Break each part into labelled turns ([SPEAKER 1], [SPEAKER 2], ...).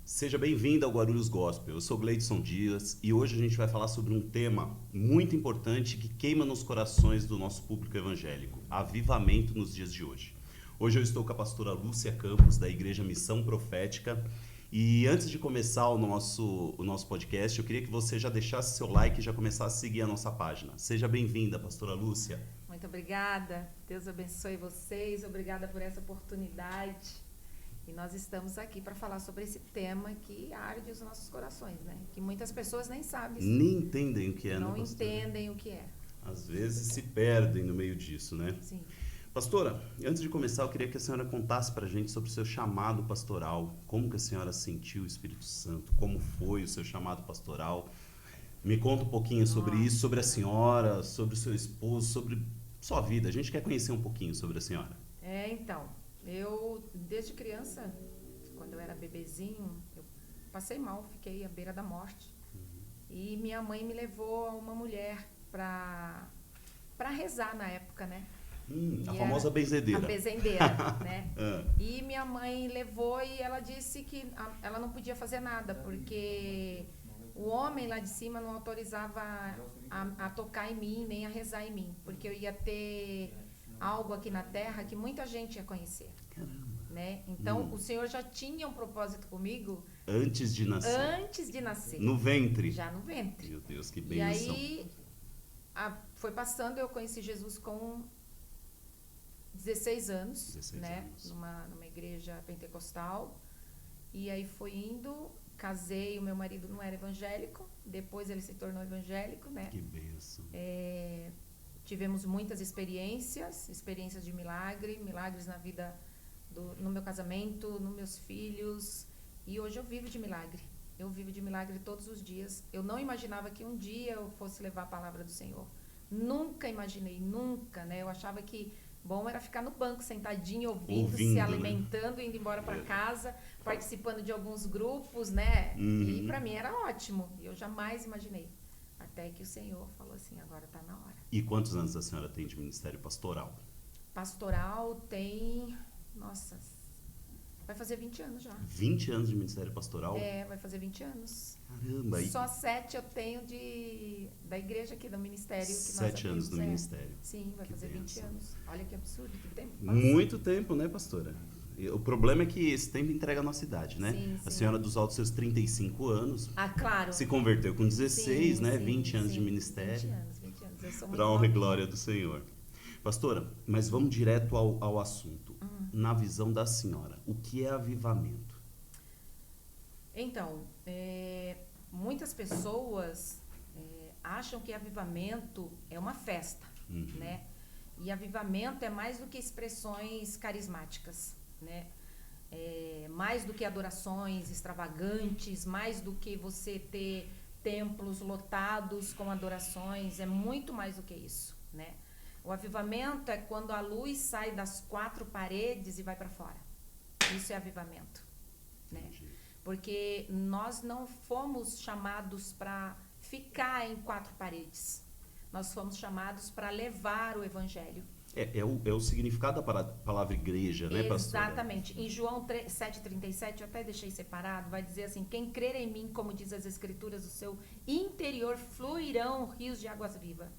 [SPEAKER 1] Seja bem-vindo ao Guarulhos Gospel. Eu sou Gleidson Dias e hoje a gente vai falar sobre um tema muito importante que queima nos corações do nosso público evangélico: avivamento nos dias de hoje. Hoje eu estou com a pastora Lúcia Campos, da Igreja Missão Profética. E antes de começar o nosso podcast, eu queria que você já deixasse seu like e já começasse a seguir a nossa página. Seja bem-vinda, pastora Lúcia.
[SPEAKER 2] Muito obrigada. Deus abençoe vocês. Obrigada por essa oportunidade. E nós estamos aqui para falar sobre esse tema que arde os nossos corações, né? Que muitas pessoas nem sabem.
[SPEAKER 1] Nem entendem o que é,
[SPEAKER 2] não
[SPEAKER 1] né, pastora?
[SPEAKER 2] entendem o que é.
[SPEAKER 1] Às vezes se perdem no meio disso, né?
[SPEAKER 2] Sim.
[SPEAKER 1] Pastora, antes de começar, eu queria que a senhora contasse para a gente sobre o seu chamado pastoral. Como que a senhora sentiu o Espírito Santo? Como foi o seu chamado pastoral? Me conta um pouquinho sobre isso, sobre a senhora, sobre o seu esposo, sobre sua vida. A gente quer conhecer um pouquinho sobre a senhora.
[SPEAKER 2] Então, eu, desde criança, quando eu era bebezinho, eu passei mal, fiquei à beira da morte. E minha mãe me levou a uma mulher para rezar na época, né?
[SPEAKER 1] A famosa benzedeira.
[SPEAKER 2] A benzedeira, né? E minha mãe levou e ela disse que ela não podia fazer nada, porque o homem lá de cima não autorizava a tocar em mim, nem a rezar em mim, porque eu ia ter algo aqui na terra que muita gente ia conhecer.
[SPEAKER 1] Caramba.
[SPEAKER 2] Né? Então, o Senhor já tinha um propósito comigo.
[SPEAKER 1] Antes de nascer.
[SPEAKER 2] Antes de nascer.
[SPEAKER 1] No ventre.
[SPEAKER 2] Já no ventre.
[SPEAKER 1] Meu Deus, que bênção.
[SPEAKER 2] E aí, foi passando, eu conheci Jesus com 16 anos,
[SPEAKER 1] 16
[SPEAKER 2] né?
[SPEAKER 1] anos.
[SPEAKER 2] Numa igreja pentecostal. E aí foi indo, casei, o meu marido não era evangélico, depois ele se tornou evangélico, né?
[SPEAKER 1] Que bênção.
[SPEAKER 2] Tivemos muitas experiências de milagres na vida, no meu casamento, nos meus filhos. E hoje eu vivo de milagre. Eu vivo de milagre todos os dias. Eu não imaginava que um dia eu fosse levar a palavra do Senhor. Nunca imaginei, nunca, né? Eu achava que bom era ficar no banco, sentadinho, ouvindo se alimentando, né? Indo embora para casa, participando de alguns grupos, né? E para mim era ótimo. Eu jamais imaginei. Até que o Senhor falou assim, agora tá na hora.
[SPEAKER 1] E quantos anos a senhora tem de ministério pastoral?
[SPEAKER 2] Pastoral tem, nossa, vai fazer 20 anos já.
[SPEAKER 1] 20 anos de ministério pastoral?
[SPEAKER 2] Vai fazer 20 anos.
[SPEAKER 1] Caramba.
[SPEAKER 2] Só 7 eu tenho da igreja aqui, do ministério. Que
[SPEAKER 1] 7 anos do ministério.
[SPEAKER 2] Sim, vai fazer 20 anos. Olha que absurdo, que tempo passa.
[SPEAKER 1] Muito tempo, né, pastora? O problema é que esse tempo entrega a nossa idade, né?
[SPEAKER 2] Sim,
[SPEAKER 1] a senhora, dos altos seus 35 anos,
[SPEAKER 2] claro.
[SPEAKER 1] se converteu com 16, né? 20 anos de
[SPEAKER 2] 20
[SPEAKER 1] ministério.
[SPEAKER 2] 20 anos. Eu sou muito
[SPEAKER 1] Para honra e glória do Senhor. Pastora, mas vamos direto ao assunto. Na visão da senhora, o que é avivamento?
[SPEAKER 2] Então, muitas pessoas acham que avivamento é uma festa, né? E avivamento é mais do que expressões carismáticas, né? Mais do que adorações extravagantes, mais do que você ter templos lotados com adorações, é muito mais do que isso, né? O avivamento é quando a luz sai das 4 paredes e vai para fora. Isso é avivamento, né? Porque nós não fomos chamados para ficar em 4 paredes. Nós fomos chamados para levar o evangelho.
[SPEAKER 1] É o significado da palavra igreja, né, pastora?
[SPEAKER 2] Exatamente. Em João 7,37, eu até deixei separado, vai dizer assim, quem crer em mim, como diz as escrituras, do seu interior fluirão rios de águas vivas.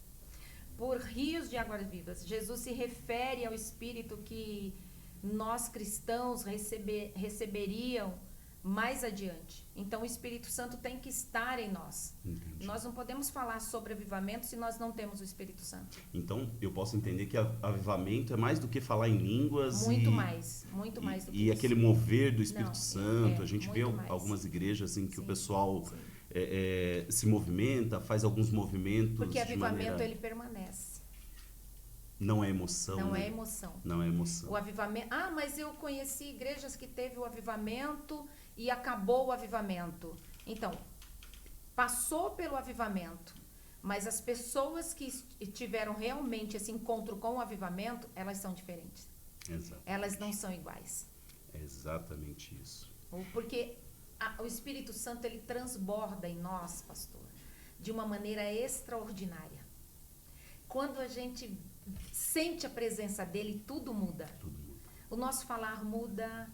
[SPEAKER 2] Por rios de águas vivas, Jesus se refere ao Espírito que nós cristãos receberiam mais adiante. Então o Espírito Santo tem que estar em nós.
[SPEAKER 1] Entendi.
[SPEAKER 2] Nós não podemos falar sobre avivamento se nós não temos o Espírito Santo.
[SPEAKER 1] Então eu posso entender que avivamento é mais do que falar em línguas
[SPEAKER 2] muito mais do que isso.
[SPEAKER 1] E aquele mover do Espírito Santo. A gente vê
[SPEAKER 2] mais.
[SPEAKER 1] Algumas igrejas em que
[SPEAKER 2] Sim,
[SPEAKER 1] o pessoal
[SPEAKER 2] sim.
[SPEAKER 1] Se movimenta, faz alguns movimentos.
[SPEAKER 2] Porque avivamento
[SPEAKER 1] maneira...
[SPEAKER 2] ele permanece.
[SPEAKER 1] Não é emoção.
[SPEAKER 2] Não
[SPEAKER 1] né?
[SPEAKER 2] é emoção.
[SPEAKER 1] Não é emoção.
[SPEAKER 2] O avivamento. Mas eu conheci igrejas que teve o avivamento e acabou o avivamento. Então, passou pelo avivamento, mas as pessoas que tiveram realmente esse encontro com o avivamento, elas são diferentes.
[SPEAKER 1] Exatamente.
[SPEAKER 2] Elas não são iguais.
[SPEAKER 1] É exatamente isso.
[SPEAKER 2] Porque o Espírito Santo, ele transborda em nós, pastor, de uma maneira extraordinária. Quando a gente sente a presença dele, tudo muda.
[SPEAKER 1] Tudo muda.
[SPEAKER 2] O nosso falar muda,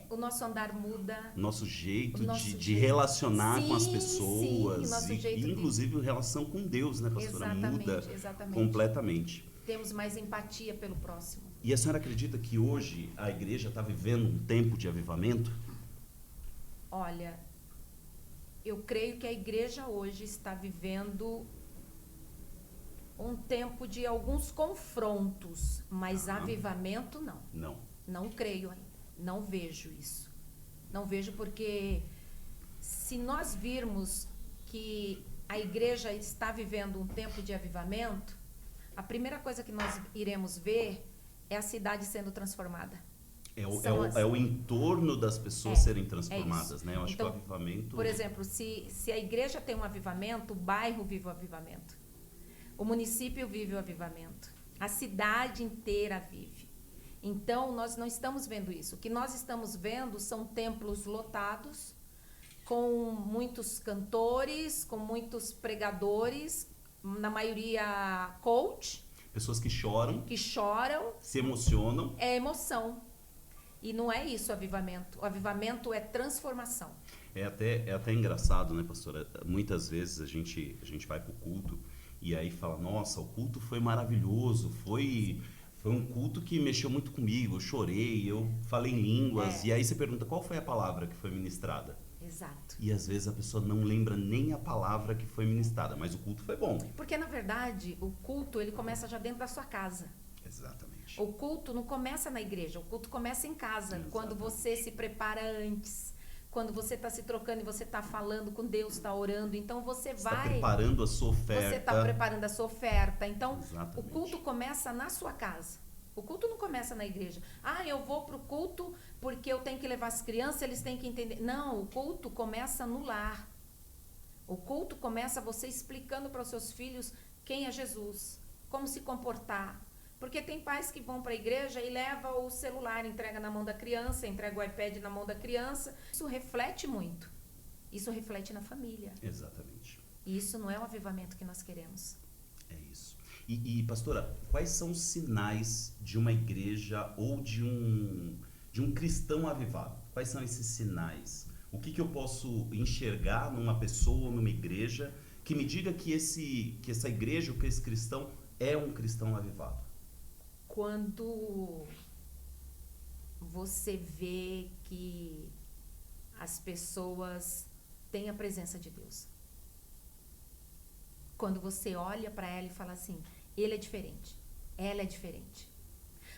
[SPEAKER 2] o nosso andar muda.
[SPEAKER 1] Nosso jeito
[SPEAKER 2] nosso
[SPEAKER 1] de
[SPEAKER 2] jeito.
[SPEAKER 1] Sim, com as
[SPEAKER 2] sim,
[SPEAKER 1] pessoas.
[SPEAKER 2] nosso
[SPEAKER 1] E,
[SPEAKER 2] jeito
[SPEAKER 1] inclusive, relação com Deus, né, pastora? Muda
[SPEAKER 2] exatamente.
[SPEAKER 1] completamente.
[SPEAKER 2] Temos mais empatia pelo próximo.
[SPEAKER 1] E a senhora acredita que hoje a igreja está vivendo um tempo de avivamento?
[SPEAKER 2] Olha, eu creio que a igreja hoje está vivendo um tempo de alguns confrontos, mas avivamento não.
[SPEAKER 1] Não.
[SPEAKER 2] Não creio ainda. Não vejo isso. Não vejo porque se nós virmos que a igreja está vivendo um tempo de avivamento, a primeira coisa que nós iremos ver é a cidade sendo transformada.
[SPEAKER 1] É o entorno das pessoas serem transformadas, né? Eu acho
[SPEAKER 2] então,
[SPEAKER 1] que o avivamento...
[SPEAKER 2] Por exemplo, se a igreja tem um avivamento, o bairro vive o avivamento. O município vive o avivamento. A cidade inteira vive. Então, nós não estamos vendo isso. O que nós estamos vendo são templos lotados, com muitos cantores, com muitos pregadores, na maioria coach.
[SPEAKER 1] Pessoas que choram, se emocionam.
[SPEAKER 2] É emoção. E não é isso o avivamento. O avivamento é transformação.
[SPEAKER 1] É até engraçado, né, pastora? Muitas vezes a gente vai pro culto e aí fala, nossa, o culto foi maravilhoso, foi um culto que mexeu muito comigo, eu chorei, eu falei em línguas. E aí você pergunta, qual foi a palavra que foi ministrada?
[SPEAKER 2] Exato.
[SPEAKER 1] E às vezes a pessoa não lembra nem a palavra que foi ministrada, mas o culto foi bom.
[SPEAKER 2] Porque, na verdade, o culto, ele começa já dentro da sua casa.
[SPEAKER 1] Exatamente.
[SPEAKER 2] O culto não começa na igreja, o culto começa em casa. Exatamente. Quando você se prepara antes, quando você está se trocando e você está falando com Deus, está orando, então você vai...
[SPEAKER 1] Está preparando a sua oferta.
[SPEAKER 2] Você está preparando a sua oferta. Então,
[SPEAKER 1] exatamente,
[SPEAKER 2] o culto começa na sua casa. O culto não começa na igreja. Ah, eu vou para o culto porque eu tenho que levar as crianças, eles têm que entender. Não, o culto começa no lar. O culto começa você explicando para os seus filhos quem é Jesus, como se comportar. Porque tem pais que vão para a igreja e levam o celular, entrega na mão da criança, entrega o iPad na mão da criança. Isso reflete muito. Isso reflete na família.
[SPEAKER 1] Exatamente.
[SPEAKER 2] E isso não é o avivamento que nós queremos.
[SPEAKER 1] É isso. E pastora, quais são os sinais de uma igreja ou de um cristão avivado? Quais são esses sinais? O que eu posso enxergar numa pessoa, numa igreja, que me diga que essa igreja, ou que esse cristão é um cristão avivado?
[SPEAKER 2] Quando você vê que as pessoas têm a presença de Deus. Quando você olha para ela e fala assim, ele é diferente, ela é diferente.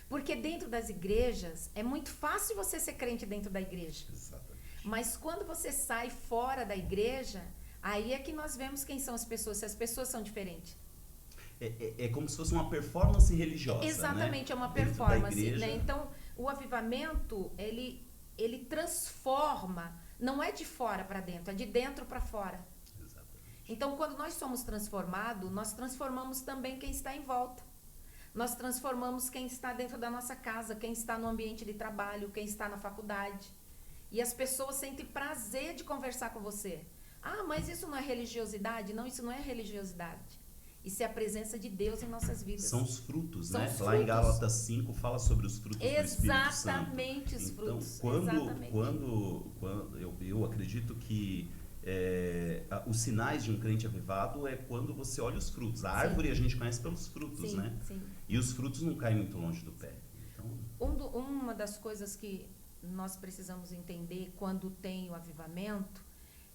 [SPEAKER 2] Porque dentro das igrejas, é muito fácil você ser crente dentro da igreja.
[SPEAKER 1] Exatamente.
[SPEAKER 2] Mas quando você sai fora da igreja, aí é que nós vemos quem são as pessoas, se as pessoas são diferentes.
[SPEAKER 1] É como se fosse uma performance religiosa.
[SPEAKER 2] Exatamente,
[SPEAKER 1] né?
[SPEAKER 2] É uma performance. Né? Então, o avivamento, ele transforma, não é de fora para dentro, é de dentro para fora. Então, quando nós somos transformados, nós transformamos também quem está em volta. Nós transformamos quem está dentro da nossa casa, quem está no ambiente de trabalho, quem está na faculdade. E as pessoas sentem prazer de conversar com você. Ah, mas isso não é religiosidade? Não, isso não é religiosidade. Isso é a presença de Deus em nossas vidas.
[SPEAKER 1] São os frutos,
[SPEAKER 2] São
[SPEAKER 1] né?
[SPEAKER 2] os frutos.
[SPEAKER 1] Lá em Gálatas 5 fala sobre os frutos do Espírito Santo.
[SPEAKER 2] Exatamente, os frutos.
[SPEAKER 1] Então, quando eu acredito que os sinais de um crente avivado é quando você olha os frutos. A árvore a gente conhece pelos frutos,
[SPEAKER 2] sim,
[SPEAKER 1] né?
[SPEAKER 2] Sim.
[SPEAKER 1] E os frutos não caem muito longe do pé. Então...
[SPEAKER 2] Uma das coisas que nós precisamos entender quando tem o avivamento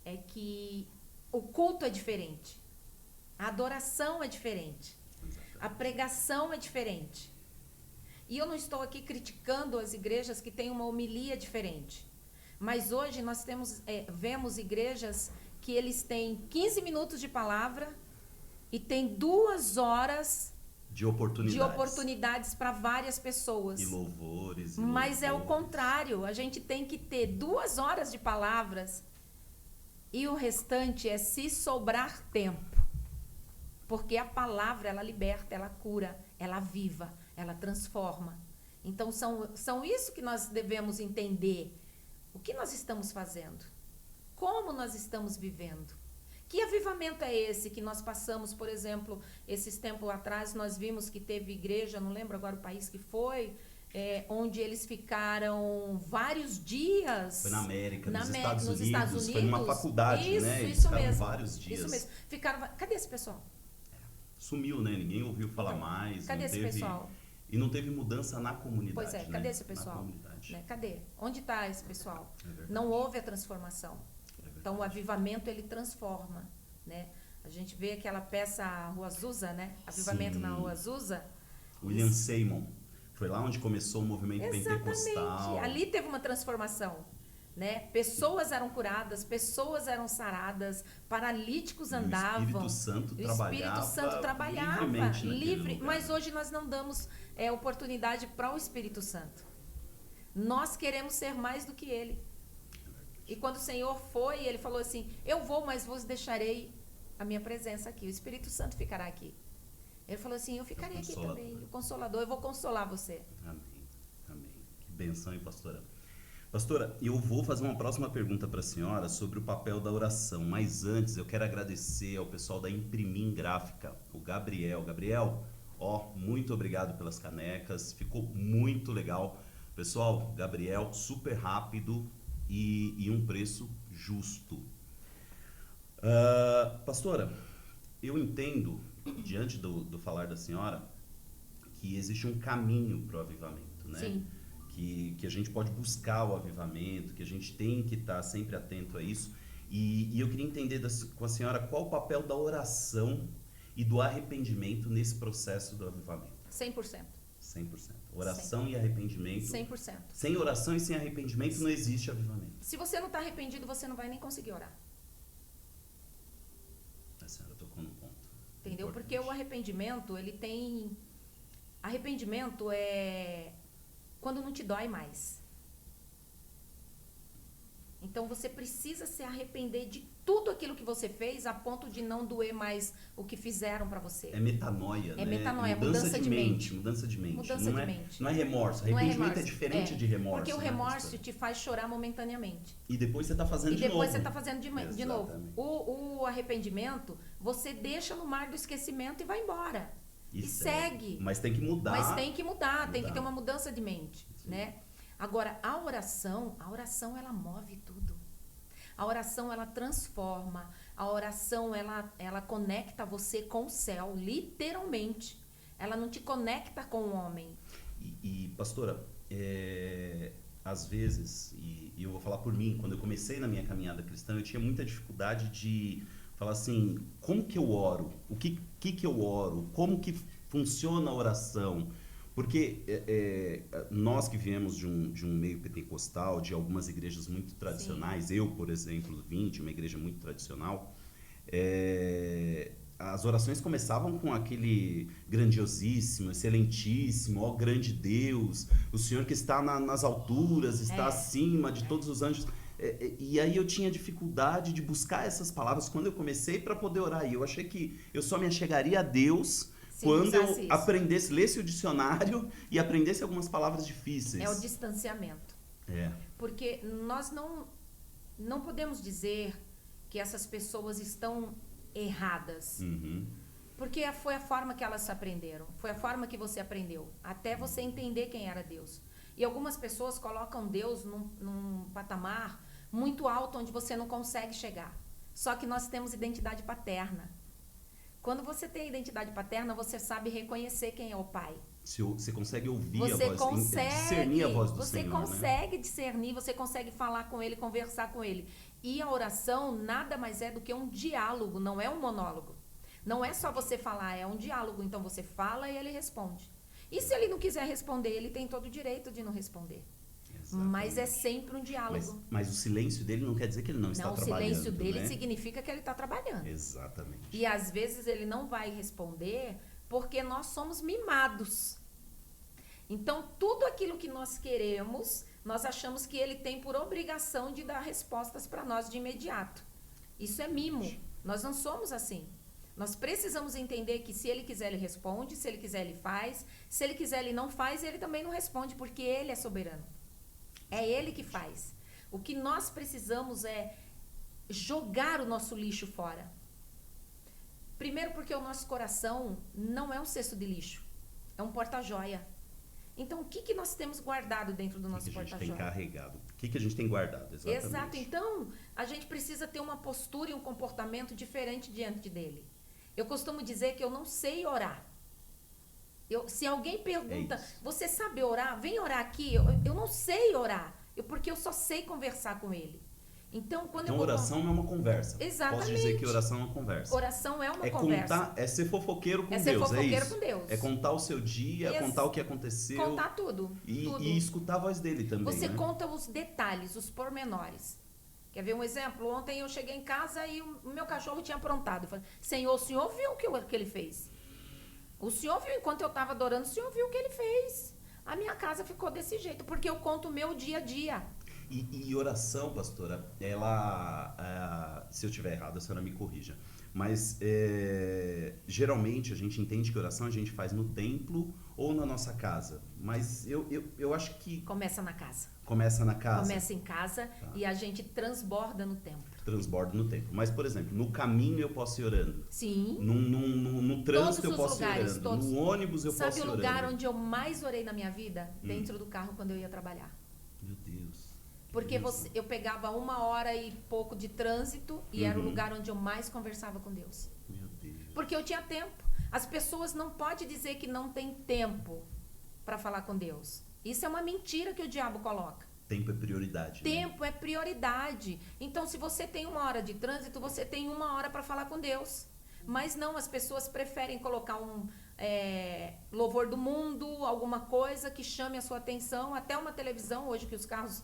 [SPEAKER 2] é que o culto é diferente. A adoração é diferente.
[SPEAKER 1] Exatamente.
[SPEAKER 2] A pregação é diferente. E eu não estou aqui criticando as igrejas que têm uma homilia diferente. Mas hoje nós vemos igrejas que eles têm 15 minutos de palavra e tem 2 horas de oportunidades para várias pessoas.
[SPEAKER 1] E louvores.
[SPEAKER 2] Mas é o contrário. A gente tem que ter 2 horas de palavras e o restante é se sobrar tempo. Porque a palavra, ela liberta, ela cura, ela aviva, ela transforma. Então, são isso que nós devemos entender. O que nós estamos fazendo? Como nós estamos vivendo? Que avivamento é esse que nós passamos, por exemplo, esses tempos atrás, nós vimos que teve igreja, não lembro agora o país que foi, onde eles ficaram vários dias.
[SPEAKER 1] Foi na América, nos
[SPEAKER 2] Estados Unidos.
[SPEAKER 1] Foi numa faculdade,
[SPEAKER 2] isso,
[SPEAKER 1] né? Eles
[SPEAKER 2] isso
[SPEAKER 1] ficaram
[SPEAKER 2] mesmo.
[SPEAKER 1] vários dias.
[SPEAKER 2] Isso mesmo. Cadê esse pessoal?
[SPEAKER 1] Sumiu, né? Ninguém ouviu falar mais.
[SPEAKER 2] Cadê esse pessoal?
[SPEAKER 1] E não teve mudança na comunidade.
[SPEAKER 2] Pois é, cadê esse pessoal? Né? Cadê? Onde está esse pessoal? Não houve a transformação. Então o avivamento ele transforma, né? A gente vê aquela peça Rua Azusa, né? Avivamento na Rua Azusa.
[SPEAKER 1] William Seymour. Foi lá onde começou o movimento pentecostal.
[SPEAKER 2] Ali teve uma transformação, né? Pessoas eram curadas, pessoas eram saradas, paralíticos andavam.
[SPEAKER 1] O Espírito Santo trabalhava
[SPEAKER 2] livre. Mas hoje nós não damos oportunidade para o Espírito Santo. Nós queremos ser mais do que Ele. E quando o Senhor foi, Ele falou assim: eu vou, mas vos deixarei a minha presença aqui. O Espírito Santo ficará aqui. Ele falou assim: eu ficarei aqui também, o Consolador, eu vou consolar você.
[SPEAKER 1] Amém, amém. Que benção, hein, pastora? Pastora, eu vou fazer uma próxima pergunta para a senhora sobre o papel da oração, mas antes eu quero agradecer ao pessoal da Imprimim Gráfica, o Gabriel. Gabriel, muito obrigado pelas canecas, ficou muito legal. Pessoal, Gabriel, super rápido e um preço justo. Pastora, eu entendo, diante do falar da senhora, que existe um caminho para o avivamento, né?
[SPEAKER 2] Sim.
[SPEAKER 1] Que a gente pode buscar o avivamento, que a gente tem que estar sempre atento a isso. E eu queria entender com a senhora qual o papel da oração e do arrependimento nesse processo do avivamento.
[SPEAKER 2] 100%.
[SPEAKER 1] 100%. Oração 100%. E arrependimento.
[SPEAKER 2] 100%.
[SPEAKER 1] Sem oração e sem arrependimento não existe avivamento.
[SPEAKER 2] Se você não está arrependido, você não vai nem conseguir orar.
[SPEAKER 1] A senhora tocou num ponto.
[SPEAKER 2] Entendeu?
[SPEAKER 1] Importante.
[SPEAKER 2] Porque o arrependimento, ele tem... Arrependimento é quando não te dói mais. Então você precisa se arrepender de tudo aquilo que você fez a ponto de não doer mais o que fizeram para você.
[SPEAKER 1] É metanoia, né?
[SPEAKER 2] É metanoia, mudança de mente.
[SPEAKER 1] Mudança de mente.
[SPEAKER 2] Mudança de mente.
[SPEAKER 1] Não é remorso. Arrependimento é diferente de remorso.
[SPEAKER 2] Porque o remorso te faz chorar momentaneamente.
[SPEAKER 1] E depois você está fazendo de novo.
[SPEAKER 2] E depois você está fazendo de novo. O arrependimento, você deixa no mar do esquecimento e vai embora. E segue.
[SPEAKER 1] Mas tem que mudar.
[SPEAKER 2] Tem que ter uma mudança de mente, né? Agora, a oração ela move tudo. A oração ela transforma. A oração ela conecta você com o céu, literalmente. Ela não te conecta com o homem.
[SPEAKER 1] E pastora, às vezes, e eu vou falar por mim, quando eu comecei na minha caminhada cristã, eu tinha muita dificuldade de falar assim, como que eu oro? O que eu oro? Como que funciona a oração? Porque nós que viemos de um meio pentecostal, de algumas igrejas muito tradicionais, Sim. Eu, por exemplo, vim de uma igreja muito tradicional, as orações começavam com aquele grandiosíssimo, excelentíssimo, ó grande Deus, o Senhor que está nas alturas, está acima de todos os anjos. E aí eu tinha dificuldade de buscar essas palavras quando eu comecei para poder orar. E eu achei que eu só me achegaria a Deus quando eu aprendesse, lesse o dicionário e aprendesse algumas palavras difíceis.
[SPEAKER 2] É o distanciamento. Porque nós não podemos dizer que essas pessoas estão erradas.
[SPEAKER 1] Uhum.
[SPEAKER 2] Porque foi a forma que elas aprenderam. Foi a forma que você aprendeu. Até você entender quem era Deus. E algumas pessoas colocam Deus num patamar muito alto onde você não consegue chegar. Só que nós temos identidade paterna. Quando você tem identidade paterna, você sabe reconhecer quem é o pai.
[SPEAKER 1] Você consegue ouvir
[SPEAKER 2] você
[SPEAKER 1] a voz, discernir a voz do
[SPEAKER 2] Senhor,
[SPEAKER 1] Senhor,
[SPEAKER 2] Você consegue discernir, você consegue falar com ele, conversar com ele. E a oração nada mais é do que um diálogo, não é um monólogo. Não é só você falar, é um diálogo. Então você fala e ele responde. E se ele não quiser responder, ele tem todo o direito de não responder. Exatamente. Mas é sempre um diálogo.
[SPEAKER 1] Mas o silêncio dele não quer dizer que ele não está trabalhando.
[SPEAKER 2] O silêncio dele significa que ele está trabalhando.
[SPEAKER 1] Exatamente.
[SPEAKER 2] E às vezes ele não vai responder porque nós somos mimados. Então, tudo aquilo que nós queremos, nós achamos que ele tem por obrigação de dar respostas para nós de imediato. Isso é mimo. Nós não somos assim. Nós precisamos entender que se ele quiser, ele responde, se ele quiser, ele faz, se ele quiser, ele não faz, ele também não responde, porque ele é soberano. É ele que faz. O que nós precisamos é jogar o nosso lixo fora. Primeiro porque o nosso coração não é um cesto de lixo, é um porta-joia. Então, o que nós temos guardado dentro do nosso
[SPEAKER 1] O que a gente
[SPEAKER 2] porta-joia?
[SPEAKER 1] tem carregado? O que a gente tem guardado? Exatamente.
[SPEAKER 2] Exato. Então, a gente precisa ter uma postura e um comportamento diferente diante dele. Eu costumo dizer que eu não sei orar. Se alguém pergunta, você sabe orar? Vem orar aqui. Eu não sei orar, porque eu só sei conversar com ele. Então,
[SPEAKER 1] oração é uma conversa.
[SPEAKER 2] Exatamente.
[SPEAKER 1] Posso dizer que oração é uma conversa.
[SPEAKER 2] Oração é uma conversa.
[SPEAKER 1] É ser fofoqueiro com Deus,
[SPEAKER 2] ser fofoqueiro com Deus.
[SPEAKER 1] É contar o seu dia, contar o que aconteceu.
[SPEAKER 2] Contar tudo.
[SPEAKER 1] E escutar a voz dele também,
[SPEAKER 2] Você
[SPEAKER 1] né?
[SPEAKER 2] conta os detalhes, os pormenores. Quer ver um exemplo? Ontem eu cheguei em casa e o meu cachorro tinha aprontado. Eu falei, Senhor, o Senhor viu o que ele fez? O Senhor viu, enquanto eu estava adorando, o Senhor viu o que ele fez. A minha casa ficou desse jeito, porque eu conto o meu dia a dia.
[SPEAKER 1] E oração, pastora, ela, se eu estiver errado, a senhora me corrija, mas geralmente a gente entende que oração a gente faz no templo ou na nossa casa, mas eu acho que...
[SPEAKER 2] Começa na casa.
[SPEAKER 1] Começa na casa?
[SPEAKER 2] Começa em casa, tá. E a gente transborda no templo.
[SPEAKER 1] Transborda no templo. Mas, por exemplo, no caminho eu posso ir orando.
[SPEAKER 2] Sim.
[SPEAKER 1] No trânsito eu posso ir orando.
[SPEAKER 2] Todos.
[SPEAKER 1] No ônibus eu posso ir orando.
[SPEAKER 2] Sabe o lugar onde eu mais orei na minha vida? Dentro do carro, quando eu ia trabalhar.
[SPEAKER 1] Meu Deus.
[SPEAKER 2] Porque eu pegava 1 hora e pouco de trânsito e era o lugar onde eu mais conversava com Deus.
[SPEAKER 1] Meu Deus.
[SPEAKER 2] Porque eu tinha tempo. As pessoas não podem dizer que não tem tempo para falar com Deus. Isso é uma mentira que o diabo coloca.
[SPEAKER 1] Tempo é prioridade.
[SPEAKER 2] Tempo é prioridade. Então, se você tem 1 hora de trânsito, você tem 1 hora para falar com Deus. Mas não, as pessoas preferem colocar um louvor do mundo, alguma coisa que chame a sua atenção, até uma televisão, hoje que os carros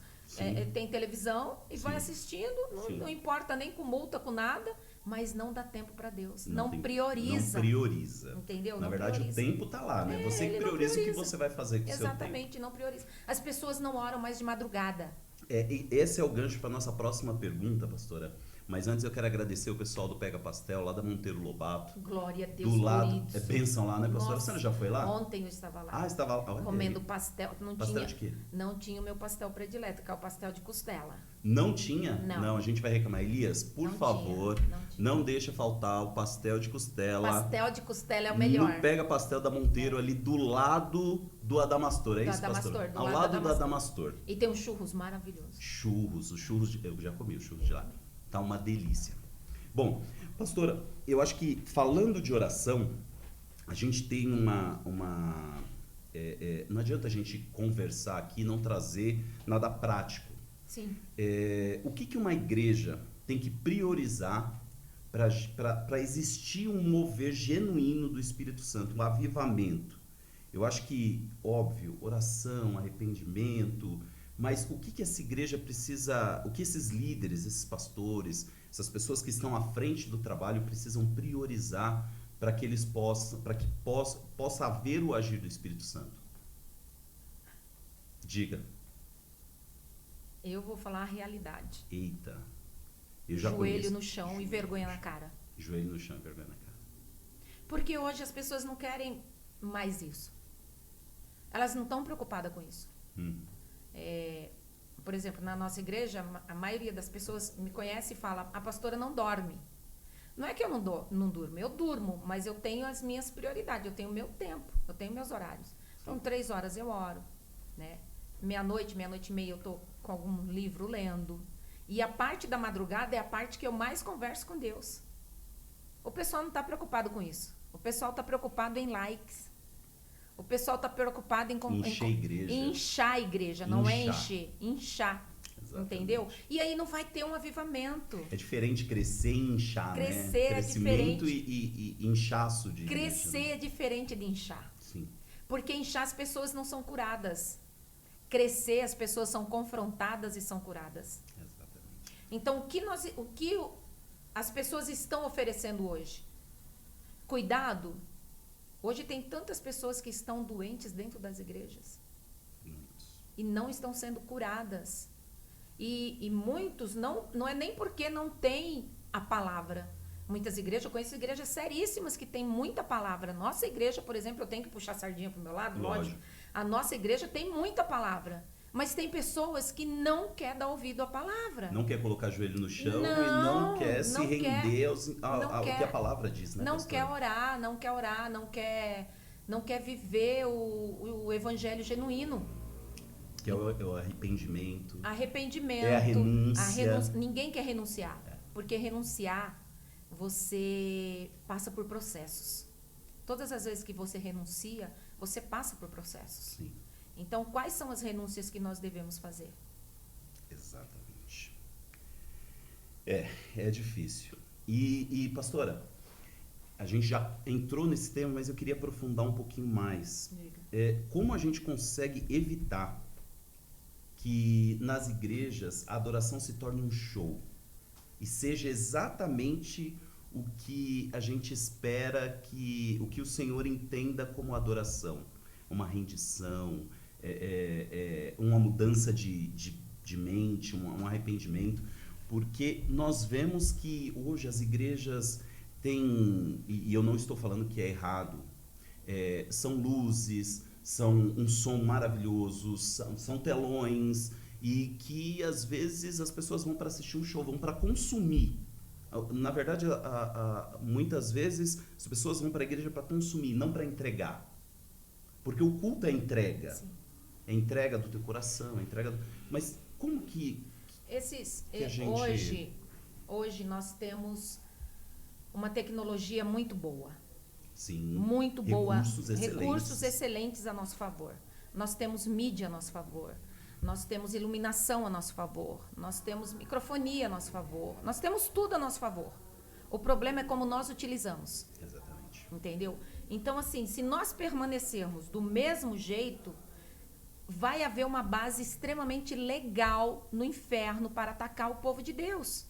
[SPEAKER 2] têm televisão, e vai assistindo, não importa nem com multa, com nada, mas não dá tempo para Deus. Não prioriza.
[SPEAKER 1] Não prioriza.
[SPEAKER 2] Entendeu?
[SPEAKER 1] Na verdade, o tempo tá lá, né? Você que prioriza o que você vai fazer com o seu tempo.
[SPEAKER 2] Exatamente, não prioriza. As pessoas não oram mais de madrugada.
[SPEAKER 1] Esse é o gancho para nossa próxima pergunta, pastora. Mas antes eu quero agradecer o pessoal do Pega Pastel, lá da Monteiro Lobato.
[SPEAKER 2] Glória a Deus.
[SPEAKER 1] Do lado, bênção lá, né, pastora?
[SPEAKER 2] Nossa,
[SPEAKER 1] você já foi lá?
[SPEAKER 2] Ontem eu estava lá.
[SPEAKER 1] Estava lá.
[SPEAKER 2] Comendo pastel.
[SPEAKER 1] Pastel de quê?
[SPEAKER 2] Não tinha o meu pastel predileto, que é o pastel de costela.
[SPEAKER 1] Não tinha?
[SPEAKER 2] Não.
[SPEAKER 1] A gente vai reclamar. Elias, por favor, não deixa faltar o pastel de costela.
[SPEAKER 2] Pastel de costela é o melhor.
[SPEAKER 1] No Pega Pastel da Monteiro, ali do lado do Adamastor, isso, pastor? Ao lado do Adamastor.
[SPEAKER 2] E tem um churros maravilhoso.
[SPEAKER 1] Eu já comi o churros de lá. Tá uma delícia. Bom, pastora, eu acho que falando de oração, a gente tem não adianta a gente conversar aqui e não trazer nada prático.
[SPEAKER 2] Sim.
[SPEAKER 1] O que uma igreja tem que priorizar para existir um mover genuíno do Espírito Santo, um avivamento? Eu acho que, óbvio, oração, arrependimento, mas o que essa igreja precisa, o que esses líderes, esses pastores, essas pessoas que estão à frente do trabalho precisam priorizar para que eles possa haver o agir do Espírito Santo? Diga.
[SPEAKER 2] Eu vou falar a realidade.
[SPEAKER 1] Eita. Eu já
[SPEAKER 2] Joelho
[SPEAKER 1] conheço.
[SPEAKER 2] no chão e vergonha na cara.
[SPEAKER 1] Joelho no chão e vergonha na cara.
[SPEAKER 2] Porque hoje as pessoas não querem mais isso. Elas não estão preocupadas com isso. Por exemplo, na nossa igreja, a maioria das pessoas me conhece e fala, a pastora não dorme. Não é que eu não durmo, eu durmo, mas eu tenho as minhas prioridades, eu tenho o meu tempo, eu tenho meus horários. Então, 3 horas eu oro, né? Meia-noite e meia eu tô com algum livro lendo. E a parte da madrugada é a parte que eu mais converso com Deus. O pessoal não está preocupado com isso. O pessoal está preocupado em likes. O pessoal está preocupado em inchar a igreja, não é encher, inchar. Exatamente. Entendeu? E aí não vai ter um avivamento.
[SPEAKER 1] É diferente crescer e inchar,
[SPEAKER 2] crescer,
[SPEAKER 1] né? Crescimento e inchaço de
[SPEAKER 2] crescer
[SPEAKER 1] igreja, né?
[SPEAKER 2] é diferente de inchar.
[SPEAKER 1] Sim.
[SPEAKER 2] Porque inchar as pessoas não são curadas. Crescer as pessoas são confrontadas e são curadas.
[SPEAKER 1] Exatamente.
[SPEAKER 2] Então o que as pessoas estão oferecendo hoje? Cuidado. Hoje tem tantas pessoas que estão doentes dentro das igrejas.
[SPEAKER 1] Muitos.
[SPEAKER 2] E não estão sendo curadas. E muitos não é nem porque não tem a palavra. Muitas igrejas, eu conheço igrejas seríssimas que têm muita palavra. Nossa igreja, por exemplo, eu tenho que puxar a sardinha pro meu lado, lógico. A nossa igreja tem muita palavra. Mas tem pessoas que não querem dar ouvido à palavra.
[SPEAKER 1] Não quer colocar joelho no chão e não quer se render ao que a palavra diz, né?
[SPEAKER 2] Não quer orar, não quer não quer viver o evangelho genuíno.
[SPEAKER 1] Que é o arrependimento.
[SPEAKER 2] Arrependimento.
[SPEAKER 1] É a renúncia.
[SPEAKER 2] Ninguém quer renunciar. Porque renunciar, você passa por processos. Todas as vezes que você renuncia, você passa por processos.
[SPEAKER 1] Sim.
[SPEAKER 2] Então, quais são as renúncias que nós devemos fazer?
[SPEAKER 1] Exatamente. É difícil. E pastora, a gente já entrou nesse tema, mas eu queria aprofundar um pouquinho mais. Como a gente consegue evitar que nas igrejas a adoração se torne um show e seja exatamente o que a gente espera o que o Senhor entenda como adoração, uma rendição, uma mudança de mente, um arrependimento, porque nós vemos que hoje as igrejas têm, e eu não estou falando que é errado, são luzes, são um som maravilhoso, são telões, e que às vezes as pessoas vão para assistir um show, vão para consumir. Na verdade, muitas vezes as pessoas vão para a igreja para consumir, não para entregar. Porque o culto é entrega. Sim. É entrega do teu coração, é entrega mas como que a gente... Hoje nós temos uma tecnologia muito boa. Sim. Muito boa. Recursos excelentes a nosso favor. Nós temos mídia a nosso favor. Nós temos iluminação a nosso favor. Nós temos microfonia a nosso favor. Nós temos tudo a nosso favor. O problema é como nós utilizamos. Exatamente. Entendeu? Então, assim, se nós permanecermos do mesmo jeito, vai haver uma base extremamente legal no inferno para atacar o povo de Deus.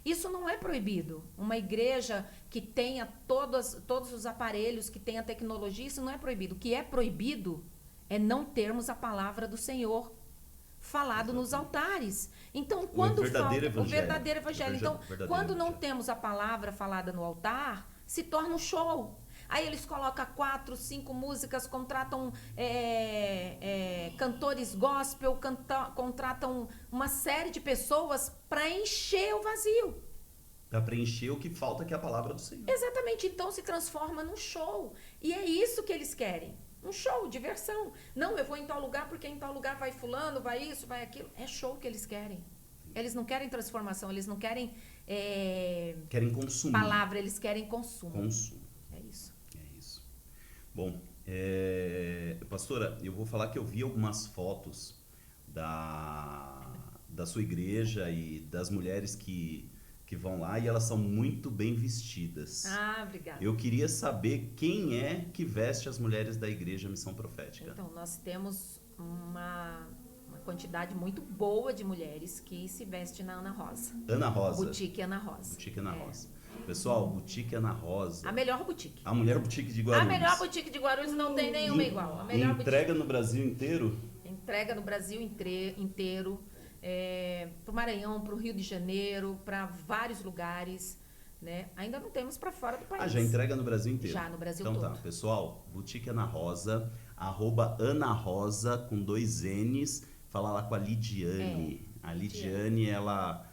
[SPEAKER 1] Isso não é proibido. Uma igreja que tenha todos os aparelhos, que tenha tecnologia, isso não é proibido. O que é proibido é não termos a palavra do Senhor falado nos altares. Então, quando o verdadeiro evangelho. Então, quando não temos a palavra falada no altar, se torna um show. Aí eles colocam 4, 5 músicas, contratam cantores gospel, contratam uma série de pessoas para encher o vazio. Para preencher o que falta, que é a palavra do Senhor. Exatamente. Então se transforma num show. E é isso que eles querem. Um show, diversão. Não, eu vou em tal lugar porque em tal lugar vai fulano, vai isso, vai aquilo. É show que eles querem. Eles não querem transformação, eles não querem... querem consumir. Palavra, eles querem consumo. Consumo. É isso. É isso. Bom, pastora, eu vou falar que eu vi algumas fotos da sua igreja e das mulheres que vão lá e elas são muito bem vestidas. Ah, obrigada. Eu queria saber quem é que veste as mulheres da Igreja Missão Profética. Então, nós temos uma quantidade muito boa de mulheres que se vestem na Ana Rosa. Ana Rosa. Boutique Ana Rosa. Boutique Ana Rosa. Pessoal, Boutique Ana Rosa. A melhor boutique. A melhor boutique de Guarulhos. A melhor boutique de Guarulhos, não tem nenhuma igual. A melhor entrega boutique. No Brasil inteiro? Entrega no Brasil inteiro. Para o Maranhão, para o Rio de Janeiro, para vários lugares, né? Ainda não temos para fora do país. Ah, já entrega no Brasil inteiro? Já, no Brasil todo. Então tá, pessoal, Boutique Ana Rosa, @Ana Rosa com 2 N's, fala lá com a Lidiane. A Lidiane, ela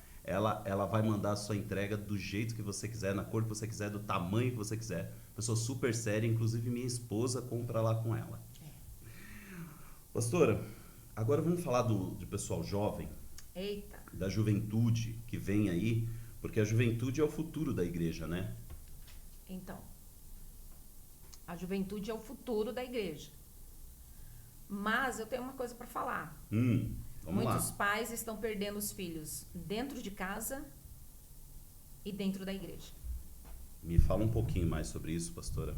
[SPEAKER 1] vai mandar a sua entrega do jeito que você quiser, na cor que você quiser, do tamanho que você quiser. Pessoa super séria, inclusive minha esposa compra lá com ela. Pastora, agora vamos falar do pessoal jovem. Eita. Da juventude que vem aí, porque a juventude é o futuro da igreja, né? Então, a juventude é o futuro da igreja. Mas eu tenho uma coisa para falar. Muitos pais estão perdendo os filhos dentro de casa e dentro da igreja. Me fala um pouquinho mais sobre isso, pastora.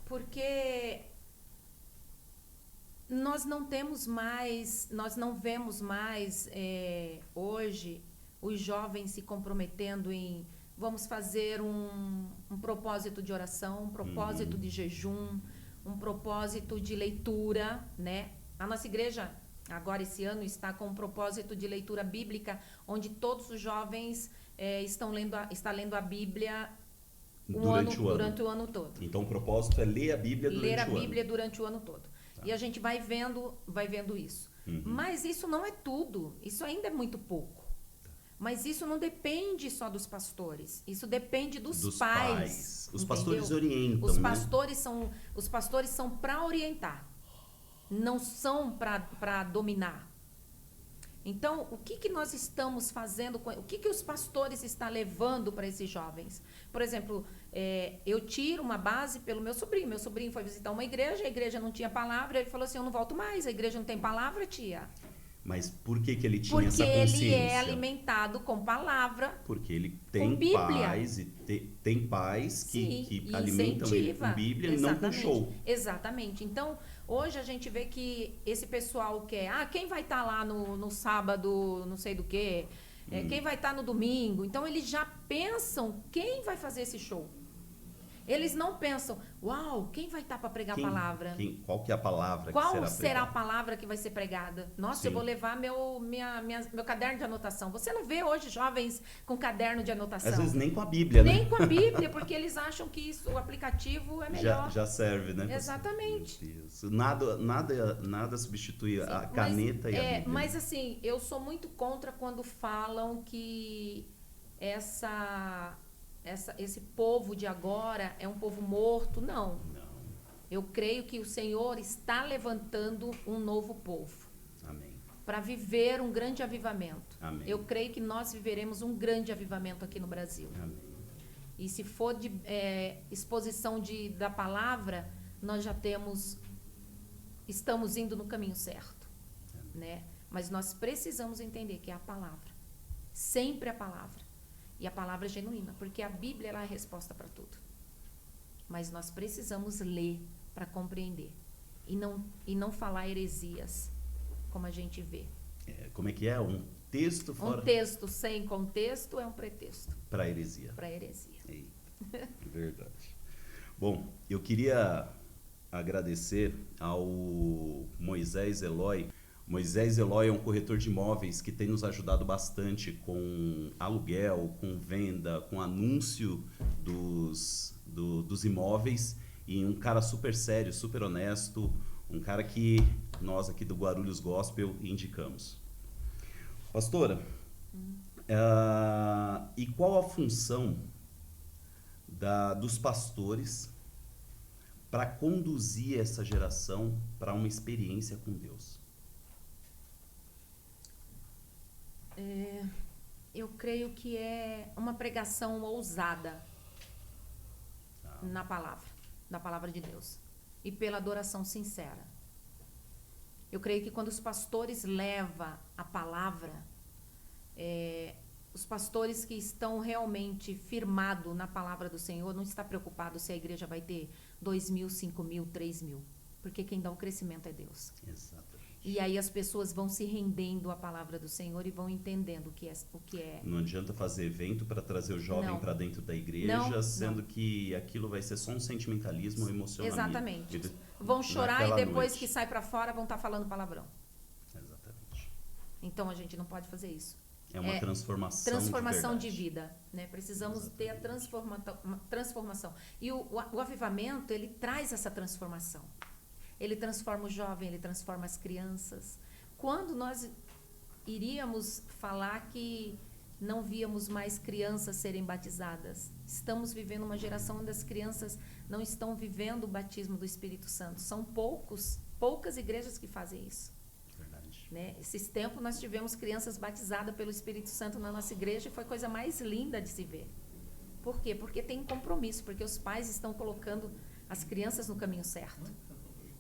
[SPEAKER 1] Porque nós não vemos mais hoje os jovens se comprometendo em vamos fazer um propósito de oração, um propósito de jejum, um propósito de leitura, né? A nossa igreja, agora esse ano, está com um propósito de leitura bíblica, onde todos os jovens estão lendo a Bíblia durante o ano todo. Então o propósito é ler a Bíblia durante o ano todo. E a gente vai vendo isso. Mas isso não é tudo. Isso ainda é muito pouco.
[SPEAKER 2] Mas isso não depende só dos pastores. Isso depende dos
[SPEAKER 1] pais. Os
[SPEAKER 2] entendeu?
[SPEAKER 1] pastores orientam,
[SPEAKER 2] os
[SPEAKER 1] né?
[SPEAKER 2] pastores são para orientar, não são para dominar. Então, o que nós estamos fazendo, o que os pastores estão levando para esses jovens? Por exemplo, eu tiro uma base pelo meu sobrinho. Meu sobrinho foi visitar uma igreja, a igreja não tinha palavra, ele falou assim, eu não volto mais, a igreja não tem palavra, tia.
[SPEAKER 1] Mas por que ele tinha essa consciência?
[SPEAKER 2] Porque ele é alimentado com palavra,
[SPEAKER 1] porque ele tem
[SPEAKER 2] com Bíblia.
[SPEAKER 1] pais, e tem pais que alimentam ele com Bíblia e não com show.
[SPEAKER 2] Exatamente. Então, hoje a gente vê que esse pessoal quer, quem vai estar lá no sábado, não sei do quê, quem vai estar no domingo. Então, eles já pensam quem vai fazer esse show. Eles não pensam, uau, quem vai estar para pregar a palavra?
[SPEAKER 1] Qual que é a palavra
[SPEAKER 2] Qual
[SPEAKER 1] que será
[SPEAKER 2] será
[SPEAKER 1] pregada?
[SPEAKER 2] a palavra que vai ser pregada? Nossa,
[SPEAKER 1] Sim.
[SPEAKER 2] eu vou levar meu caderno de anotação. Você não vê hoje jovens com caderno de anotação.
[SPEAKER 1] Às vezes nem com a Bíblia, né?
[SPEAKER 2] Nem com a Bíblia, porque eles acham que o aplicativo é melhor.
[SPEAKER 1] Já serve, né?
[SPEAKER 2] Exatamente.
[SPEAKER 1] Isso. Nada substitui
[SPEAKER 2] Sim,
[SPEAKER 1] a caneta e a Bíblia.
[SPEAKER 2] Mas assim, eu sou muito contra quando falam que esse povo de agora é um povo morto. Não. Eu creio que o Senhor está levantando um novo povo.
[SPEAKER 1] Amém.
[SPEAKER 2] Para viver um grande avivamento.
[SPEAKER 1] Amém.
[SPEAKER 2] Eu creio que nós viveremos um grande avivamento aqui no Brasil.
[SPEAKER 1] Amém.
[SPEAKER 2] E se for de exposição da palavra, nós já estamos indo no caminho certo. Né? Mas nós precisamos entender que é a palavra. Sempre a palavra. E a palavra é genuína, porque a Bíblia é a resposta para tudo. Mas nós precisamos ler para compreender. E não falar heresias, como a gente vê.
[SPEAKER 1] Como é que é? Um texto fora...
[SPEAKER 2] Um texto sem contexto é um pretexto.
[SPEAKER 1] Para heresia.
[SPEAKER 2] Para heresia.
[SPEAKER 1] Eita, verdade. Bom, eu queria agradecer ao Moisés Eloy. Moisés Eloy é um corretor de imóveis que tem nos ajudado bastante com aluguel, com venda, com anúncio dos imóveis, e um cara super sério, super honesto, um cara que nós aqui do Guarulhos Gospel indicamos. Pastora, e qual a função dos pastores para conduzir essa geração para uma experiência com Deus?
[SPEAKER 2] Eu creio que é uma pregação ousada na palavra de Deus, e pela adoração sincera. Eu creio que quando os pastores levam a palavra, os pastores que estão realmente firmados na palavra do Senhor não está preocupado se a igreja vai ter 2.000, 5.000, 3.000, porque quem dá o crescimento é Deus.
[SPEAKER 1] Exatamente.
[SPEAKER 2] E aí as pessoas vão se rendendo à palavra do Senhor e vão entendendo o que é.
[SPEAKER 1] Não adianta fazer evento para trazer o jovem para dentro da igreja, sendo que aquilo vai ser só um sentimentalismo, um emocionamento.
[SPEAKER 2] Exatamente. Vão chorar e depois que sai para fora vão estar falando palavrão.
[SPEAKER 1] Exatamente.
[SPEAKER 2] Então a gente não pode fazer isso.
[SPEAKER 1] É uma transformação
[SPEAKER 2] de vida, né? Precisamos ter a transformação. E o avivamento, ele traz essa transformação. Ele transforma o jovem, ele transforma as crianças. Quando nós iríamos falar que não víamos mais crianças serem batizadas? Estamos vivendo uma geração onde as crianças não estão vivendo o batismo do Espírito Santo. São poucas igrejas que fazem isso.
[SPEAKER 1] Verdade.
[SPEAKER 2] Né? Esses tempos nós tivemos crianças batizadas pelo Espírito Santo na nossa igreja e foi a coisa mais linda de se ver. Por quê? Porque tem compromisso, porque os pais estão colocando as crianças no caminho certo.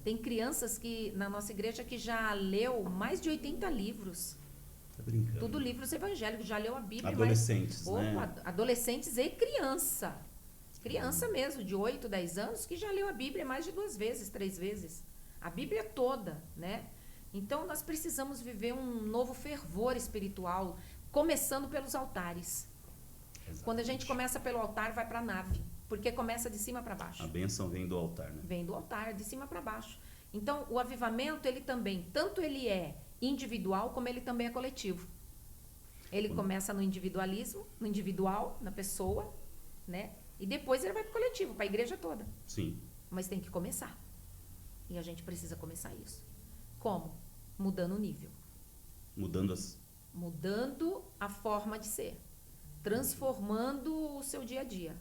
[SPEAKER 2] Tem crianças na nossa igreja que já leu mais de 80 livros.
[SPEAKER 1] Tá brincando.
[SPEAKER 2] Tudo livros evangélicos, já leu a Bíblia.
[SPEAKER 1] Adolescentes, né?
[SPEAKER 2] Adolescentes e criança. Criança mesmo, de 8, 10 anos, que já leu a Bíblia mais de 2 vezes, 3 vezes. A Bíblia toda, né? Então, nós precisamos viver um novo fervor espiritual, começando pelos altares. Exatamente. Quando a gente começa pelo altar, vai para a nave. Porque começa de cima para baixo.
[SPEAKER 1] A bênção vem do altar, né?
[SPEAKER 2] Vem do altar, de cima para baixo. Então, o avivamento, ele também, tanto ele é individual, como ele também é coletivo. Ele começa no individualismo, no individual, na pessoa, né? E depois ele vai para o coletivo, para a igreja toda.
[SPEAKER 1] Sim.
[SPEAKER 2] Mas tem que começar. E a gente precisa começar isso. Como? Mudando o nível.
[SPEAKER 1] Mudando
[SPEAKER 2] mudando a forma de ser, transformando o seu dia a dia,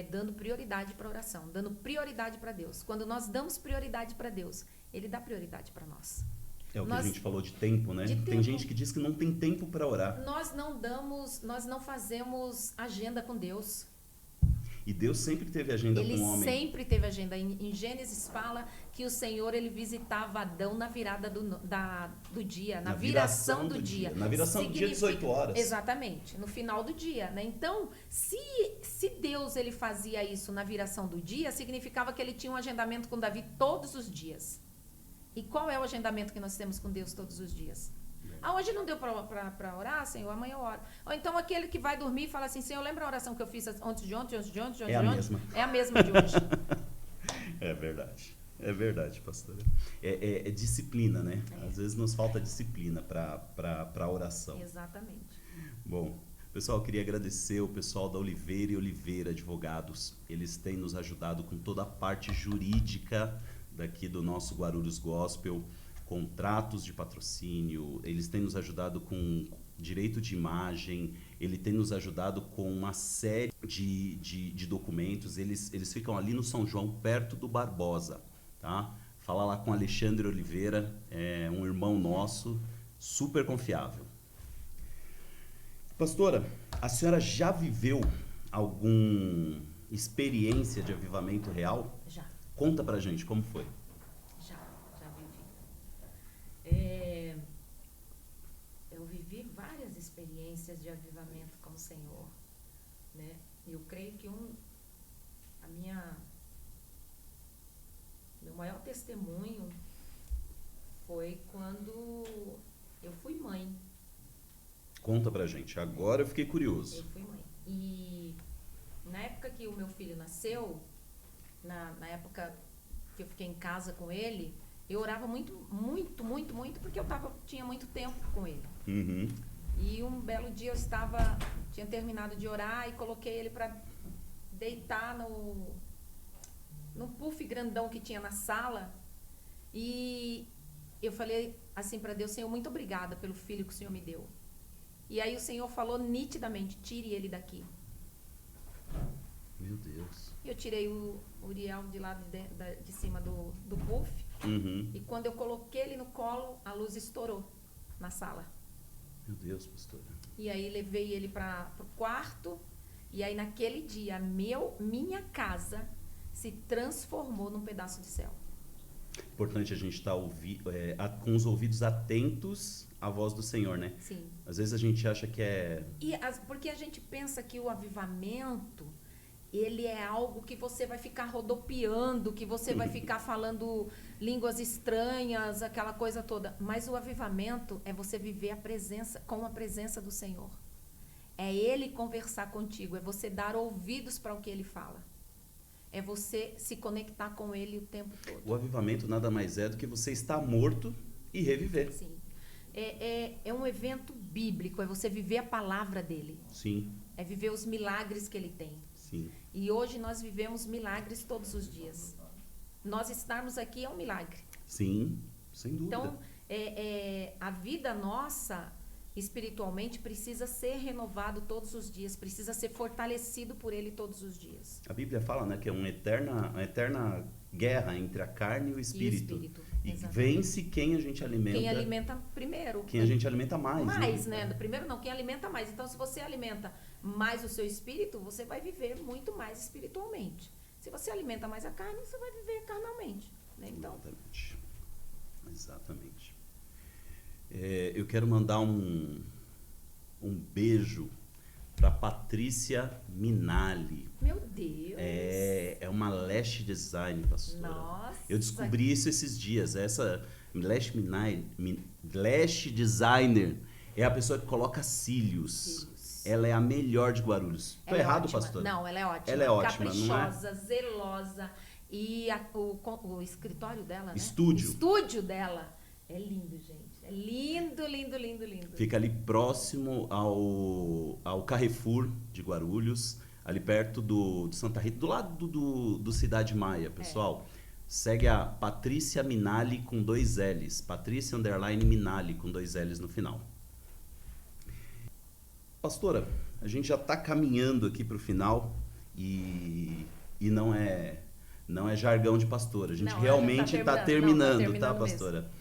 [SPEAKER 2] dando prioridade para a oração, dando prioridade para Deus. Quando nós damos prioridade para Deus, Ele dá prioridade para nós.
[SPEAKER 1] É o que a gente falou de tempo, né? Tem gente que diz que não tem tempo para orar.
[SPEAKER 2] Nós não fazemos agenda com Deus.
[SPEAKER 1] E Deus sempre teve agenda com o homem.
[SPEAKER 2] Ele sempre teve agenda. Em Gênesis fala que o Senhor, ele visitava Adão na virada do dia, na viração do dia.
[SPEAKER 1] Na viração do dia, 18 horas.
[SPEAKER 2] Exatamente, no final do dia, né? Então, se Deus ele fazia isso na viração do dia, significava que ele tinha um agendamento com Davi todos os dias. E qual é o agendamento que nós temos com Deus todos os dias? Hoje não deu para orar, Senhor, amanhã eu oro. Ou então aquele que vai dormir e fala assim, Senhor, lembra a oração que eu fiz antes de ontem?
[SPEAKER 1] É a mesma.
[SPEAKER 2] É a mesma de hoje.
[SPEAKER 1] É verdade, pastora. É disciplina, né? Às vezes nos falta disciplina para a oração.
[SPEAKER 2] Exatamente.
[SPEAKER 1] Bom, pessoal, eu queria agradecer o pessoal da Oliveira e Oliveira Advogados. Eles têm nos ajudado com toda a parte jurídica daqui do nosso Guarulhos Gospel, contratos de patrocínio, eles têm nos ajudado com direito de imagem, ele tem nos ajudado com uma série de documentos, eles ficam ali no São João, perto do Barbosa, tá? Fala lá com Alexandre Oliveira, é um irmão nosso, super confiável. Pastora, a senhora já viveu alguma experiência de avivamento real?
[SPEAKER 2] Já.
[SPEAKER 1] Conta pra gente como foi.
[SPEAKER 2] Já vivi. Eu vivi várias experiências de avivamento com o Senhor, né? Eu creio que meu maior testemunho foi quando eu fui mãe.
[SPEAKER 1] Conta pra gente, agora eu fiquei curioso.
[SPEAKER 2] Eu fui mãe. E na época que o meu filho nasceu, na época que eu fiquei em casa com ele, eu orava muito, porque eu tinha muito tempo com ele.
[SPEAKER 1] Uhum.
[SPEAKER 2] E um belo dia eu tinha terminado de orar e coloquei ele para deitar no puff grandão que tinha na sala. E eu falei assim para Deus, Senhor, muito obrigada pelo filho que o Senhor me deu. E aí o Senhor falou nitidamente, tire ele daqui.
[SPEAKER 1] Meu Deus.
[SPEAKER 2] Eu tirei o Uriel de lá de cima do puff.
[SPEAKER 1] Uhum.
[SPEAKER 2] E quando eu coloquei ele no colo, a luz estourou na sala.
[SPEAKER 1] Meu Deus, pastora.
[SPEAKER 2] E aí levei ele para o quarto. E aí naquele dia, minha casa se transformou num pedaço de céu.
[SPEAKER 1] Importante a gente estar com os ouvidos atentos à voz do Senhor, né?
[SPEAKER 2] Sim.
[SPEAKER 1] Às vezes a gente acha que
[SPEAKER 2] porque a gente pensa que o avivamento, ele é algo que você vai ficar rodopiando, que você vai ficar falando línguas estranhas, aquela coisa toda. Mas o avivamento é você viver com a presença do Senhor. É Ele conversar contigo, é você dar ouvidos para o que Ele fala. É você se conectar com Ele o tempo todo.
[SPEAKER 1] O avivamento nada mais é do que você estar morto e reviver.
[SPEAKER 2] Sim. É um evento bíblico, é você viver a palavra dEle.
[SPEAKER 1] Sim.
[SPEAKER 2] É viver os milagres que Ele tem.
[SPEAKER 1] Sim.
[SPEAKER 2] E hoje nós vivemos milagres todos os dias. Nós estarmos aqui é um milagre.
[SPEAKER 1] Sim, sem dúvida.
[SPEAKER 2] Então, a vida nossa, espiritualmente, precisa ser renovado todos os dias, precisa ser fortalecido por Ele todos os dias.
[SPEAKER 1] A Bíblia fala, né, que é uma eterna guerra entre a carne e o espírito. E vence quem a gente alimenta.
[SPEAKER 2] Quem alimenta primeiro.
[SPEAKER 1] Quem a gente alimenta mais.
[SPEAKER 2] Mais, né? Primeiro não, quem alimenta mais. Então, se você alimenta mais o seu espírito, você vai viver muito mais espiritualmente. Se você alimenta mais a carne, você vai viver carnalmente. Né? Então,
[SPEAKER 1] Exatamente. Eu quero mandar um beijo para Patrícia Minali.
[SPEAKER 2] Meu Deus!
[SPEAKER 1] É uma lash design, pastora.
[SPEAKER 2] Nossa!
[SPEAKER 1] Eu descobri isso esses dias. Essa lash designer é a pessoa que coloca cílios. Ela é a melhor de Guarulhos. Tô errado, pastor?
[SPEAKER 2] Não, ela é ótima.
[SPEAKER 1] Ela é ótima,
[SPEAKER 2] caprichosa,
[SPEAKER 1] não é?
[SPEAKER 2] Zelosa. E o escritório dela, né?
[SPEAKER 1] Estúdio.
[SPEAKER 2] O estúdio dela é lindo, gente. É lindo, lindo, lindo, lindo.
[SPEAKER 1] Fica ali próximo ao Carrefour de Guarulhos, ali perto do Santa Rita, do lado do Cidade Maia, pessoal. Segue a Patrícia Minali com 2 L's. Patrícia _ Minali com 2 L's no final. Pastora, a gente já está caminhando aqui para o final e não é jargão de pastora. A gente
[SPEAKER 2] Não,
[SPEAKER 1] realmente está terminando, tá,
[SPEAKER 2] mesmo.
[SPEAKER 1] pastora?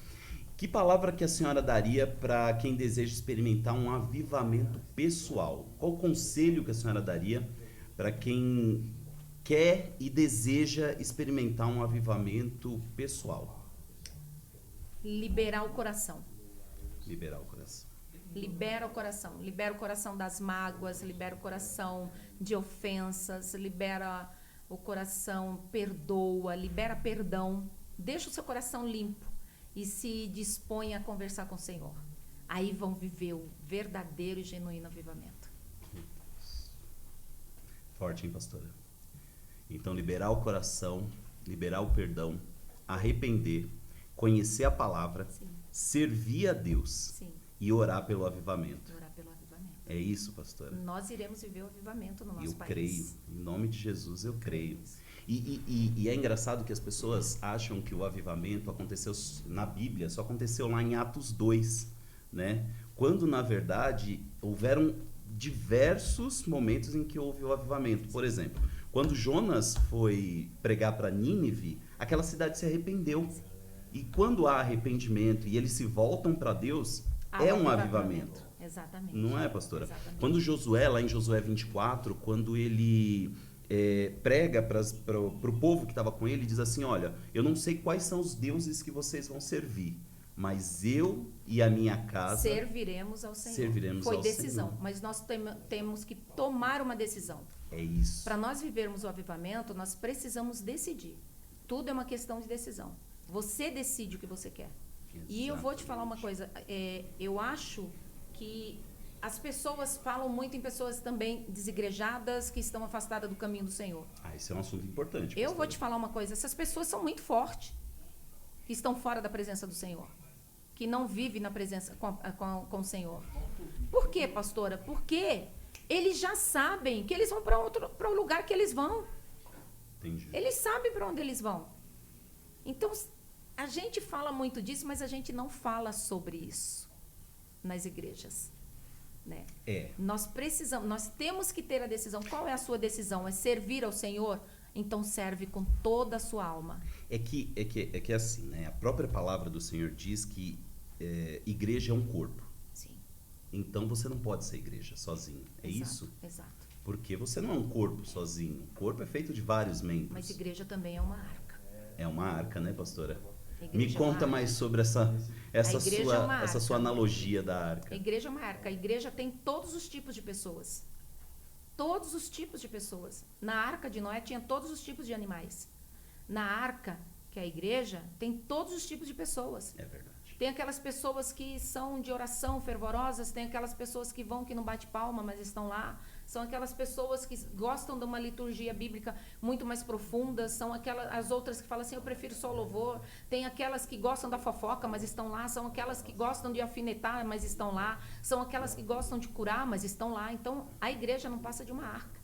[SPEAKER 1] Que palavra que a senhora daria para quem deseja experimentar um avivamento pessoal? Qual o conselho que a senhora daria para quem quer e deseja experimentar um avivamento pessoal?
[SPEAKER 2] Liberar o coração.
[SPEAKER 1] Liberar o coração.
[SPEAKER 2] Libera o coração. Libera o coração das mágoas, libera o coração de ofensas, libera o coração, perdoa, libera perdão. Deixa o seu coração limpo e se dispõe a conversar com o Senhor. Aí vão viver o verdadeiro e genuíno avivamento.
[SPEAKER 1] Forte, hein, pastora? Então, liberar o coração, liberar o perdão, arrepender, conhecer a palavra,
[SPEAKER 2] Sim.
[SPEAKER 1] servir a Deus.
[SPEAKER 2] Sim.
[SPEAKER 1] E orar pelo avivamento.
[SPEAKER 2] Orar pelo avivamento.
[SPEAKER 1] É isso, pastora?
[SPEAKER 2] Nós iremos viver o avivamento no nosso país.
[SPEAKER 1] Eu creio. Em nome de Jesus, eu creio. E é engraçado que as pessoas acham que o avivamento aconteceu na Bíblia, só aconteceu lá em Atos 2, né? Quando, na verdade, houveram diversos momentos em que houve o avivamento. Por exemplo, quando Jonas foi pregar para Nínive, aquela cidade se arrependeu. E quando há arrependimento e eles se voltam para Deus, é um avivamento.
[SPEAKER 2] Exatamente.
[SPEAKER 1] Não é, pastora?
[SPEAKER 2] Exatamente.
[SPEAKER 1] Quando Josué, lá em Josué 24, quando ele prega para o povo que estava com ele, diz assim, olha, eu não sei quais são os deuses que vocês vão servir, mas eu e a minha casa
[SPEAKER 2] serviremos ao Senhor.
[SPEAKER 1] Serviremos
[SPEAKER 2] Foi
[SPEAKER 1] ao
[SPEAKER 2] decisão,
[SPEAKER 1] Senhor.
[SPEAKER 2] mas nós temos que tomar uma decisão.
[SPEAKER 1] É isso.
[SPEAKER 2] Para nós vivermos o avivamento, nós precisamos decidir. Tudo é uma questão de decisão. Você decide o que você quer. E eu vou te falar uma coisa, eu acho que as pessoas falam muito em pessoas também desigrejadas que estão afastadas do caminho do Senhor.
[SPEAKER 1] Esse é um assunto importante.
[SPEAKER 2] Eu vou te falar uma coisa, essas pessoas são muito fortes, que estão fora da presença do Senhor, que não vivem na presença com o Senhor. Por quê, pastora? Porque eles já sabem que eles vão para o lugar que eles vão.
[SPEAKER 1] Entendi.
[SPEAKER 2] Eles sabem para onde eles vão. Então, a gente fala muito disso, mas a gente não fala sobre isso nas igrejas, né? Nós temos que ter a decisão. Qual é a sua decisão? É servir ao Senhor? Então serve com toda a sua alma. É
[SPEAKER 1] que assim, né? A própria palavra do Senhor diz que igreja é um corpo.
[SPEAKER 2] Sim.
[SPEAKER 1] Então você não pode ser igreja sozinho. É
[SPEAKER 2] Exato,
[SPEAKER 1] isso?
[SPEAKER 2] Exato.
[SPEAKER 1] Porque você não é um corpo sozinho. O corpo é feito de vários membros.
[SPEAKER 2] Mas igreja também é uma arca.
[SPEAKER 1] É uma arca, né, pastora?
[SPEAKER 2] Me
[SPEAKER 1] conta mais sobre essa sua analogia da arca.
[SPEAKER 2] A igreja é uma arca. A igreja tem todos os tipos de pessoas. Todos os tipos de pessoas. Na arca de Noé tinha todos os tipos de animais. Na arca, que é a igreja, tem todos os tipos de pessoas.
[SPEAKER 1] É verdade.
[SPEAKER 2] Tem aquelas pessoas que são de oração fervorosas, tem aquelas pessoas que vão, que não bate palma, mas estão lá. São aquelas pessoas que gostam de uma liturgia bíblica muito mais profunda. São as outras que falam assim, eu prefiro só louvor. Tem aquelas que gostam da fofoca, mas estão lá. São aquelas que gostam de alfinetar, mas estão lá. São aquelas que gostam de curar, mas estão lá. Então, a igreja não passa de uma arca.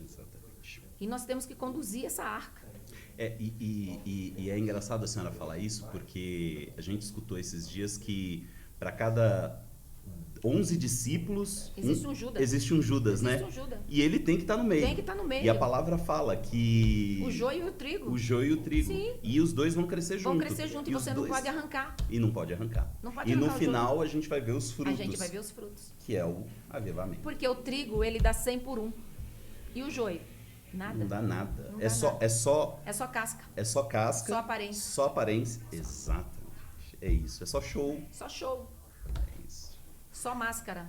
[SPEAKER 1] Exatamente.
[SPEAKER 2] E nós temos que conduzir essa arca.
[SPEAKER 1] E é engraçado a senhora falar isso, porque a gente escutou esses dias que para cada 11 discípulos
[SPEAKER 2] existe um Judas.
[SPEAKER 1] Existe um Judas, né?
[SPEAKER 2] Um Judas.
[SPEAKER 1] E ele tem que estar no meio.
[SPEAKER 2] Tem que estar no meio.
[SPEAKER 1] E a palavra fala que
[SPEAKER 2] o joio e o trigo.
[SPEAKER 1] O joio e o trigo.
[SPEAKER 2] Sim.
[SPEAKER 1] E os dois vão crescer juntos.
[SPEAKER 2] Vão crescer juntos e você não pode arrancar.
[SPEAKER 1] E não pode arrancar.
[SPEAKER 2] Não pode
[SPEAKER 1] e
[SPEAKER 2] arrancar.
[SPEAKER 1] No final a gente vai ver os frutos.
[SPEAKER 2] A gente vai ver os frutos.
[SPEAKER 1] Que é o avivamento.
[SPEAKER 2] Porque o trigo, ele dá 100 por 1. E o joio? Nada.
[SPEAKER 1] Não dá nada.
[SPEAKER 2] Não
[SPEAKER 1] é só
[SPEAKER 2] casca.
[SPEAKER 1] É só casca.
[SPEAKER 2] Só aparência.
[SPEAKER 1] Só aparência. Exatamente. É isso. É só show.
[SPEAKER 2] Só show.
[SPEAKER 1] É isso.
[SPEAKER 2] Só máscara.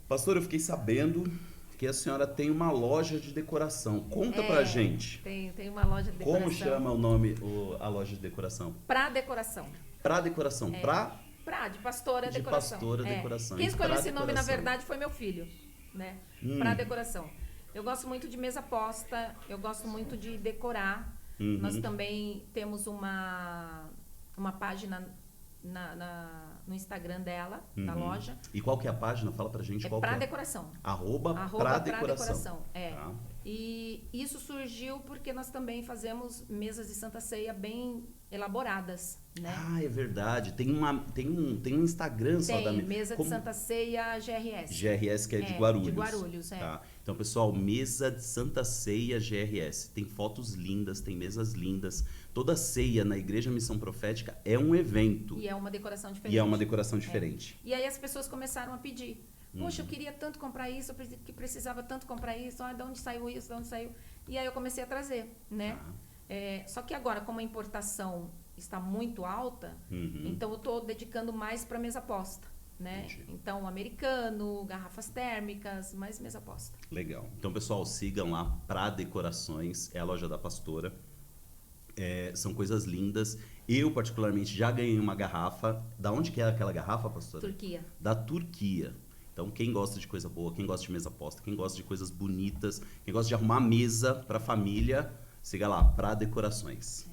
[SPEAKER 1] Pastor, eu fiquei sabendo que a senhora tem uma loja de decoração. Conta pra gente.
[SPEAKER 2] Tem uma loja de decoração.
[SPEAKER 1] Como chama o nome, a loja de decoração?
[SPEAKER 2] Pra Decoração.
[SPEAKER 1] Pra Decoração.
[SPEAKER 2] Pra, de Pastora Decoração.
[SPEAKER 1] De Pastora Decoração.
[SPEAKER 2] Quem escolheu esse nome, na verdade, foi meu filho. Né? Pra Decoração. Eu gosto muito de mesa posta, eu gosto muito de decorar. Nós também temos uma página no Instagram dela, da loja.
[SPEAKER 1] E qual que é a página? Fala pra gente qual
[SPEAKER 2] pra
[SPEAKER 1] que é.
[SPEAKER 2] Decoração.
[SPEAKER 1] @pra Decoração.
[SPEAKER 2] É.
[SPEAKER 1] Tá.
[SPEAKER 2] E isso surgiu porque nós também fazemos mesas de Santa Ceia bem elaboradas, né?
[SPEAKER 1] Ah, é verdade. Tem um Instagram só da
[SPEAKER 2] Tem, mesa de Santa Ceia GRS.
[SPEAKER 1] GRS, que é de Guarulhos.
[SPEAKER 2] De Guarulhos, é.
[SPEAKER 1] Tá. Então, pessoal, mesa de Santa Ceia GRS. Tem fotos lindas, tem mesas lindas. Toda ceia na Igreja Missão Profética é um evento.
[SPEAKER 2] E é uma decoração diferente.
[SPEAKER 1] E
[SPEAKER 2] aí as pessoas começaram a pedir. Poxa, eu queria tanto comprar isso, que precisava tanto comprar isso. De onde saiu isso, de onde saiu? E aí eu comecei a trazer, né? Só que agora, como a importação está muito alta, então eu estou dedicando mais para mesa posta, né?
[SPEAKER 1] Entendi.
[SPEAKER 2] Então, americano, garrafas térmicas, mais mesa posta.
[SPEAKER 1] Legal. Então, pessoal, sigam lá Pra Decorações, é a loja da pastora. São coisas lindas. Eu, particularmente, já ganhei uma garrafa. Da onde que é aquela garrafa, pastora?
[SPEAKER 2] Turquia.
[SPEAKER 1] Da Turquia. Então, quem gosta de coisa boa, quem gosta de mesa posta, quem gosta de coisas bonitas, quem gosta de arrumar mesa para a família, siga lá, Pra Decorações.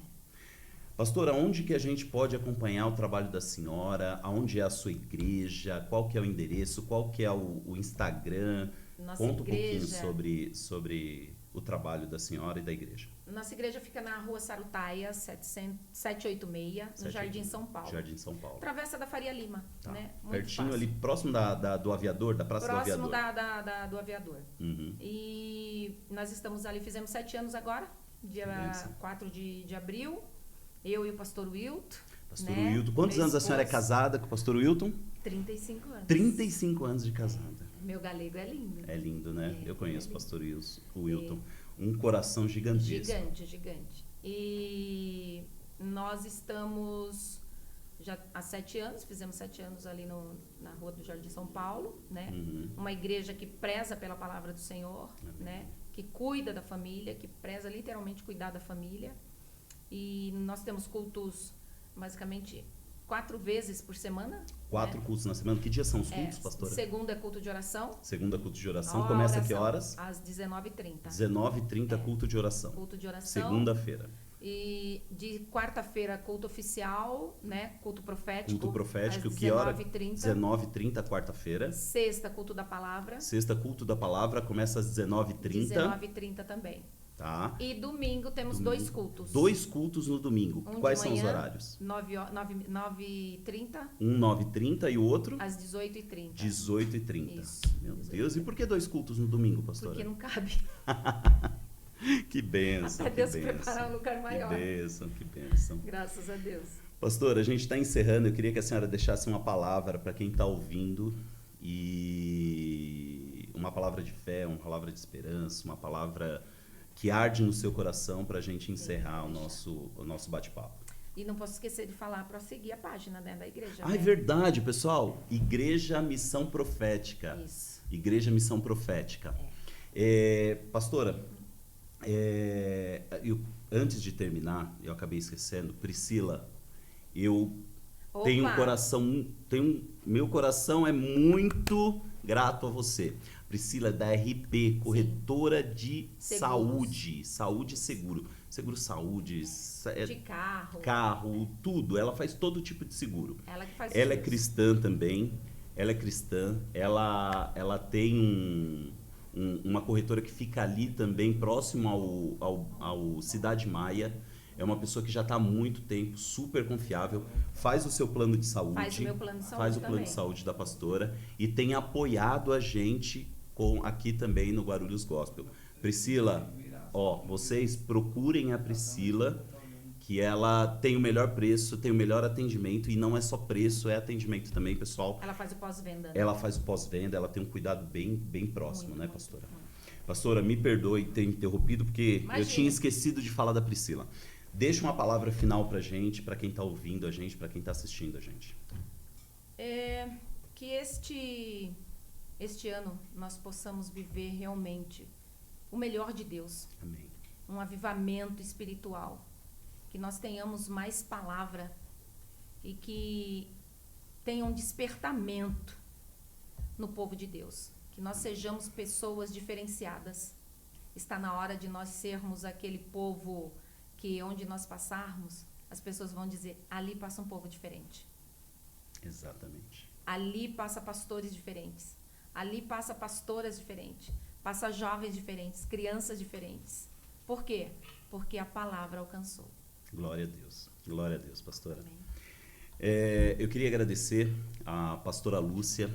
[SPEAKER 1] Pastora, onde que a gente pode acompanhar o trabalho da senhora? Aonde é a sua igreja? Qual que é o endereço? Qual que é o Instagram?
[SPEAKER 2] Nossa
[SPEAKER 1] Conta
[SPEAKER 2] igreja...
[SPEAKER 1] um pouquinho sobre o trabalho da senhora e da igreja.
[SPEAKER 2] Nossa igreja fica na rua Sarutaia, 786, no Jardim São Paulo.
[SPEAKER 1] Jardim São Paulo.
[SPEAKER 2] Travessa da Faria Lima,
[SPEAKER 1] Tá.
[SPEAKER 2] né? Muito
[SPEAKER 1] Pertinho
[SPEAKER 2] fácil.
[SPEAKER 1] ali, próximo do aviador, da Praça do Aviador.
[SPEAKER 2] Próximo do aviador.
[SPEAKER 1] Uhum.
[SPEAKER 2] E nós estamos ali, fizemos 7 anos agora, dia
[SPEAKER 1] Benção.
[SPEAKER 2] 4 de abril. Eu e o pastor Wilton.
[SPEAKER 1] Pastor
[SPEAKER 2] né?
[SPEAKER 1] Wilton. Quantos
[SPEAKER 2] Meu
[SPEAKER 1] anos a senhora é
[SPEAKER 2] esposo.
[SPEAKER 1] casada com o pastor Wilton?
[SPEAKER 2] 35 anos.
[SPEAKER 1] 35 anos de casada.
[SPEAKER 2] Meu galego é lindo.
[SPEAKER 1] É lindo, né? Eu conheço o
[SPEAKER 2] lindo.
[SPEAKER 1] pastor Wilton. Um coração gigantesco.
[SPEAKER 2] Gigante. E nós estamos já há 7 anos, fizemos 7 anos ali na rua do Jardim São Paulo, né? Uma igreja que preza pela palavra do Senhor, né? Que cuida da família, que preza literalmente cuidar da família. E nós temos cultos basicamente 4 vezes por semana.
[SPEAKER 1] 4 cultos na semana. Que dias são os cultos, pastora?
[SPEAKER 2] Segunda é culto de oração.
[SPEAKER 1] Segunda, culto de oração.
[SPEAKER 2] Ó,
[SPEAKER 1] Começa a que
[SPEAKER 2] oração,
[SPEAKER 1] horas?
[SPEAKER 2] Às 19h30.
[SPEAKER 1] 19h30, culto de oração.
[SPEAKER 2] Culto de oração.
[SPEAKER 1] Segunda-feira.
[SPEAKER 2] E de quarta-feira, culto oficial, né? Culto profético.
[SPEAKER 1] Culto profético,
[SPEAKER 2] às
[SPEAKER 1] que hora?
[SPEAKER 2] 19h30.
[SPEAKER 1] 19h30, quarta-feira.
[SPEAKER 2] Sexta, culto da palavra.
[SPEAKER 1] Sexta, culto da palavra, começa às 19h30.
[SPEAKER 2] 19h30 também.
[SPEAKER 1] Tá.
[SPEAKER 2] E domingo temos 2 cultos.
[SPEAKER 1] 2 cultos no domingo.
[SPEAKER 2] Um
[SPEAKER 1] Quais
[SPEAKER 2] de
[SPEAKER 1] são os
[SPEAKER 2] manhã,
[SPEAKER 1] horários?
[SPEAKER 2] 9h30.
[SPEAKER 1] Um 9h30 e o outro?
[SPEAKER 2] Às 18h30.
[SPEAKER 1] 18h30.
[SPEAKER 2] Isso.
[SPEAKER 1] Meu Deus, e por que 2 cultos no domingo, pastora?
[SPEAKER 2] Porque não cabe.
[SPEAKER 1] Que bênção,
[SPEAKER 2] Até
[SPEAKER 1] que
[SPEAKER 2] Deus
[SPEAKER 1] bênção.
[SPEAKER 2] preparar um lugar maior.
[SPEAKER 1] Que bênção, que bênção.
[SPEAKER 2] Graças a Deus.
[SPEAKER 1] Pastora, a gente está encerrando. Eu queria que a senhora deixasse uma palavra para quem está ouvindo, e uma palavra de fé, uma palavra de esperança, uma palavra que arde no seu coração para a gente encerrar o nosso bate-papo.
[SPEAKER 2] E não posso esquecer de falar para seguir a página, né, da igreja.
[SPEAKER 1] Ah,
[SPEAKER 2] né?
[SPEAKER 1] é verdade, pessoal. Igreja Missão Profética.
[SPEAKER 2] Isso.
[SPEAKER 1] Igreja Missão Profética. Pastora, antes de terminar, eu acabei esquecendo, Priscila, eu tenho um coração, meu coração é muito grato a você. Priscila, da RP, corretora de saúde e seguro. Seguro saúde,
[SPEAKER 2] de
[SPEAKER 1] carro, tudo. Ela faz todo tipo de seguro.
[SPEAKER 2] Ela que faz
[SPEAKER 1] Ela é
[SPEAKER 2] tudo.
[SPEAKER 1] cristã também. Ela é cristã. Ela tem uma corretora que fica ali também, próximo ao Cidade Maia. É uma pessoa que já está há muito tempo, super confiável, faz o seu plano de saúde.
[SPEAKER 2] Faz o meu plano de saúde
[SPEAKER 1] Faz o plano
[SPEAKER 2] também.
[SPEAKER 1] de saúde da pastora e tem apoiado a gente aqui também no Guarulhos Gospel. Priscila, vocês procurem a Priscila, que ela tem o melhor preço, tem o melhor atendimento, e não é só preço, é atendimento também, pessoal.
[SPEAKER 2] Ela faz o pós-venda. Né?
[SPEAKER 1] Ela faz o pós-venda, ela tem um cuidado bem próximo,
[SPEAKER 2] Muito,
[SPEAKER 1] né,
[SPEAKER 2] muito,
[SPEAKER 1] pastora?
[SPEAKER 2] muito.
[SPEAKER 1] Pastora, me perdoe ter interrompido, porque
[SPEAKER 2] Imagina.
[SPEAKER 1] eu tinha esquecido de falar da Priscila. Deixa uma palavra final pra gente, pra quem tá ouvindo a gente, pra quem tá assistindo a gente.
[SPEAKER 2] Que este ano nós possamos viver realmente o melhor de Deus.
[SPEAKER 1] Amém.
[SPEAKER 2] Um avivamento espiritual. Que nós tenhamos mais palavra e que tenha um despertamento no povo de Deus. Que nós sejamos pessoas diferenciadas. Está na hora de nós sermos aquele povo que onde nós passarmos, as pessoas vão dizer, ali passa um povo diferente.
[SPEAKER 1] Exatamente.
[SPEAKER 2] Ali passa pastores diferentes. Ali passa pastoras diferentes, passa jovens diferentes, crianças diferentes. Por quê? Porque a palavra alcançou.
[SPEAKER 1] Glória a Deus, pastora.
[SPEAKER 2] Amém.
[SPEAKER 1] Eu queria agradecer à pastora Lúcia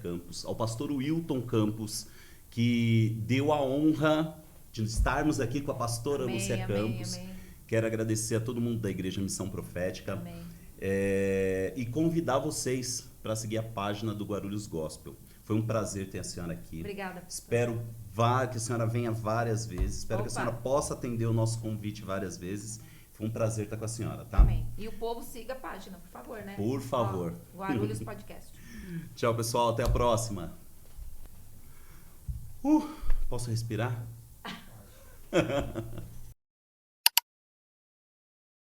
[SPEAKER 1] Campos, ao pastor Wilton Campos, que deu a honra de estarmos aqui com a pastora
[SPEAKER 2] Amém,
[SPEAKER 1] Lúcia
[SPEAKER 2] amém,
[SPEAKER 1] Campos.
[SPEAKER 2] amém.
[SPEAKER 1] Quero agradecer a todo mundo da Igreja Missão Profética.
[SPEAKER 2] Amém.
[SPEAKER 1] E convidar vocês para seguir a página do Guarulhos Gospel. Foi um prazer ter a senhora aqui.
[SPEAKER 2] Obrigada, pastor.
[SPEAKER 1] Espero que a senhora venha várias vezes. Espero que a
[SPEAKER 2] Opa.
[SPEAKER 1] senhora possa atender o nosso convite várias vezes. Foi um prazer estar com a senhora, tá?
[SPEAKER 2] Amém. E o povo siga a página, por favor, né?
[SPEAKER 1] Por favor.
[SPEAKER 2] Ó, Guarulhos Podcast.
[SPEAKER 1] Tchau, pessoal. Até a próxima. Posso respirar?